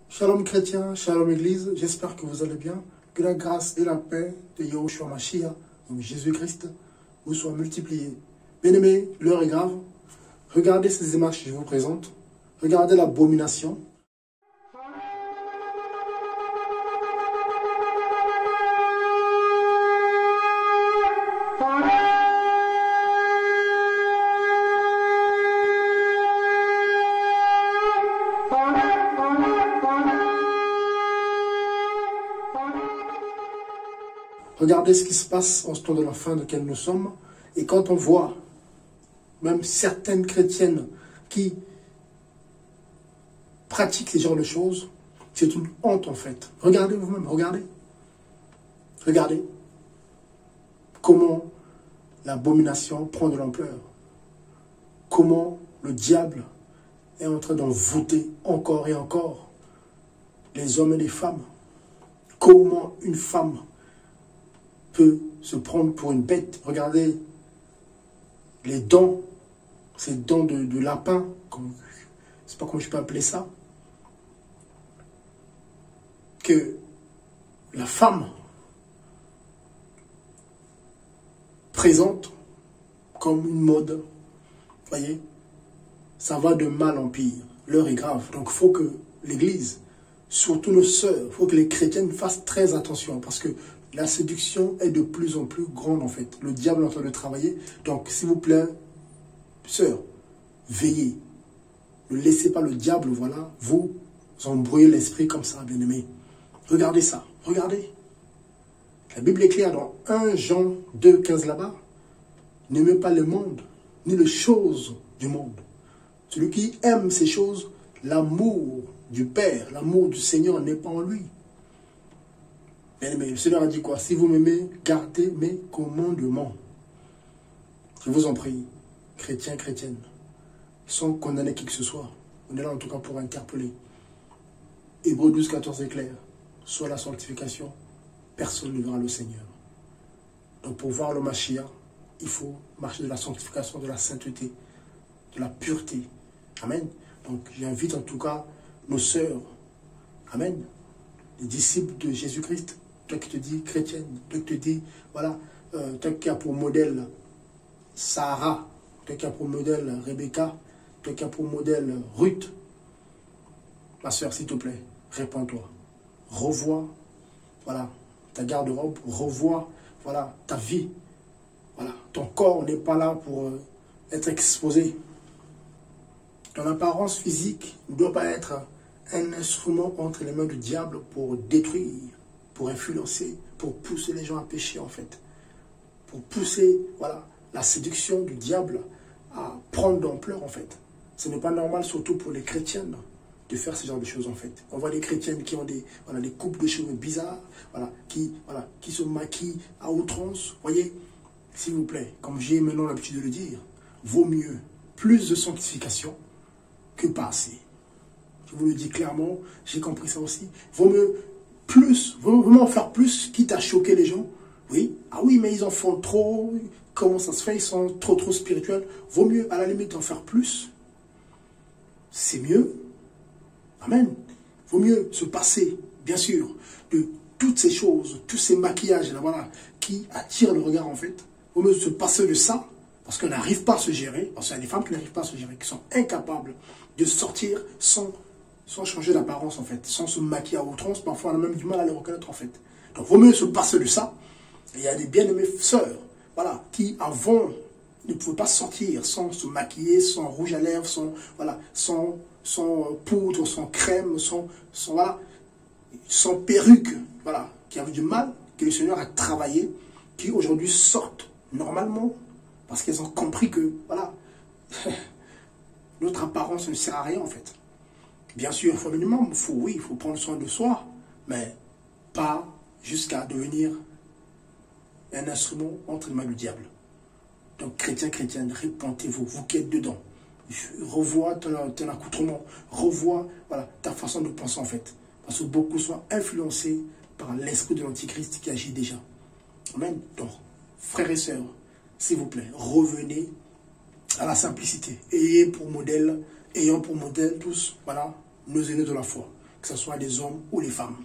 Shalom chrétiens, shalom église, j'espère que vous allez bien. Que la grâce et la paix de Yahushua Mashiach, donc Jésus-Christ, vous soient multipliées. Bien-aimés, l'heure est grave. Regardez ces images que je vous présente. Regardez l'abomination. Regardez ce qui se passe en ce temps de la fin de laquelle nous sommes. Et quand on voit même certaines chrétiennes qui pratiquent ce genre de choses, c'est une honte en fait. Regardez vous-même, regardez. Regardez comment l'abomination prend de l'ampleur. Comment le diable est en train d'envoûter encore et encore les hommes et les femmes. Comment une femme peut se prendre pour une bête. Regardez les dents, ces dents de lapin, je ne sais pas comment je peux appeler ça, que la femme présente comme une mode. Voyez, ça va de mal en pire. L'heure est grave. Donc il faut que l'Église, surtout nos sœurs, il faut que les chrétiennes fassent très attention parce que la séduction est de plus en plus grande en fait. Le diable est en train de travailler. Donc s'il vous plaît, sœurs, veillez. Ne laissez pas le diable, voilà, vous embrouiller l'esprit comme ça, bien-aimés. Regardez ça, regardez. La Bible est claire dans 1 Jean 2, 15 là-bas. N'aimez pas le monde, ni les choses du monde. Celui qui aime ces choses, l'amour du Père, l'amour du Seigneur n'est pas en lui. Bien-aimé, le Seigneur a dit quoi? Si vous m'aimez, gardez mes commandements. Je vous en prie, chrétiens, chrétiennes, sans condamner qui que ce soit. On est là en tout cas pour interpeller. Hébreux 12, 14 est clair. Soit la sanctification, personne ne verra le Seigneur. Donc pour voir le Mashiach, il faut marcher de la sanctification, de la sainteté, de la pureté. Amen. Donc j'invite en tout cas nos sœurs, amen, les disciples de Jésus-Christ, toi qui te dis chrétienne, toi qui te dis, voilà, toi qui as pour modèle Sarah, toi qui as pour modèle Rebecca, toi qui as pour modèle Ruth, ma soeur, s'il te plaît, répands-toi. Revois, voilà, ta garde-robe, revois, voilà, ta vie. Voilà, ton corps n'est pas là pour être exposé. Ton apparence physique ne doit pas être un instrument entre les mains du diable pour détruire, pour influencer, pour pousser les gens à pécher en fait. Pour pousser, voilà, la séduction du diable à prendre d'ampleur en fait. Ce n'est pas normal, surtout pour les chrétiennes, de faire ce genre de choses en fait. On voit des chrétiennes qui ont des, voilà, des coupes de cheveux bizarres, voilà, qui se maquillent à outrance. Voyez, s'il vous plaît, comme j'ai maintenant l'habitude de le dire, vaut mieux plus de sanctification que pas assez. Je vous le dis clairement, j'ai compris ça aussi. Vaut mieux plus, vaut mieux en faire plus, quitte à choquer les gens. Oui, ah oui, mais ils en font trop. Comment ça se fait? Ils sont trop spirituels. Vaut mieux, à la limite, en faire plus. C'est mieux. Amen. Vaut mieux se passer, bien sûr, de toutes ces choses, tous ces maquillages, là, voilà, qui attirent le regard, en fait. Vaut mieux se passer de ça, parce qu'on n'arrive pas à se gérer, parce qu'il y a des femmes qui n'arrivent pas à se gérer, qui sont incapables de sortir sans changer d'apparence en fait, sans se maquiller à outrance, parfois on a même du mal à les reconnaître en fait. Donc il vaut mieux se passer de ça. Et il y a des bien-aimées sœurs, voilà, qui avant ne pouvaient pas sortir sans se maquiller, sans rouge à lèvres, sans, voilà, sans poudre, sans crème, voilà, sans perruque, voilà, qui avaient du mal, que le Seigneur a travaillé, qui aujourd'hui sortent normalement, parce qu'elles ont compris que, voilà, notre apparence ne sert à rien en fait. Bien sûr, il faut un minimum, oui, il faut prendre soin de soi, mais pas jusqu'à devenir un instrument entre les mains du diable. Donc, chrétiens, chrétiennes, répentez-vous, vous qui êtes dedans. Revois ton accoutrement, revois, voilà, ta façon de penser en fait. Parce que beaucoup sont influencés par l'esprit de l'Antichrist qui agit déjà. Amen. Donc, frères et sœurs, s'il vous plaît, revenez à la simplicité. Ayons pour modèle tous, voilà, nos aînés de la foi. que ce soit les hommes ou les femmes.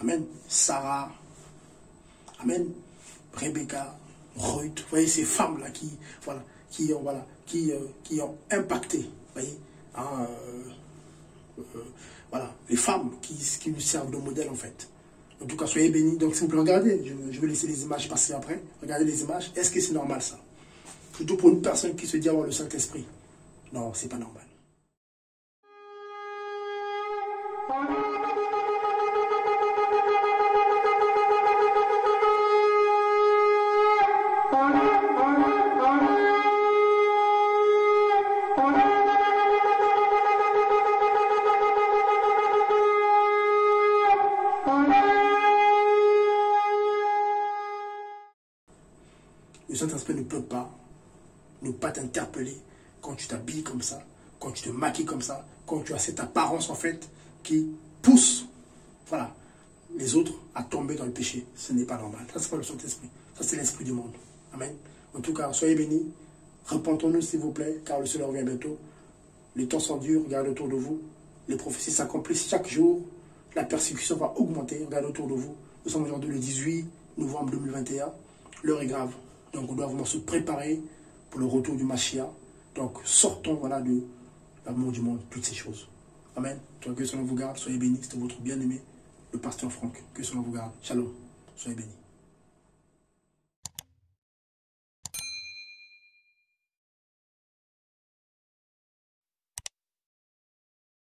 Amen. Sarah, amen. Rebecca, Ruth, vous voyez ces femmes-là qui ont impacté, voyez, hein, voilà, les femmes qui nous servent de modèle en fait. En tout cas, soyez bénis. Donc, si vous pouvez regarder, je vais laisser les images passer après. Regardez les images. Est-ce que c'est normal ça? Surtout pour une personne qui se dit avoir le Saint-Esprit. Non, c'est pas normal. Le Saint-Esprit ne peut pas t'interpeller quand tu t'habilles comme ça, quand tu te maquilles comme ça, quand tu as cette apparence en fait qui pousse, voilà, les autres à tomber dans le péché. Ce n'est pas normal. Ça, c'est pas le Saint-Esprit. Ça, c'est l'esprit du monde. Amen. En tout cas, soyez bénis. Repentons-nous, s'il vous plaît, car le Seigneur revient bientôt. Les temps sont durs, regardez autour de vous. Les prophéties s'accomplissent chaque jour. La persécution va augmenter, regardez autour de vous. Nous sommes aujourd'hui le 18 novembre 2021. L'heure est grave. Donc, on doit vraiment se préparer pour le retour du Mashiach. Donc, sortons voilà, de l'amour du monde, toutes ces choses. Amen. Que le Seigneur vous garde. Soyez bénis. C'était votre bien-aimé, le pasteur Franck. Que le Seigneur vous garde. Shalom. Soyez bénis.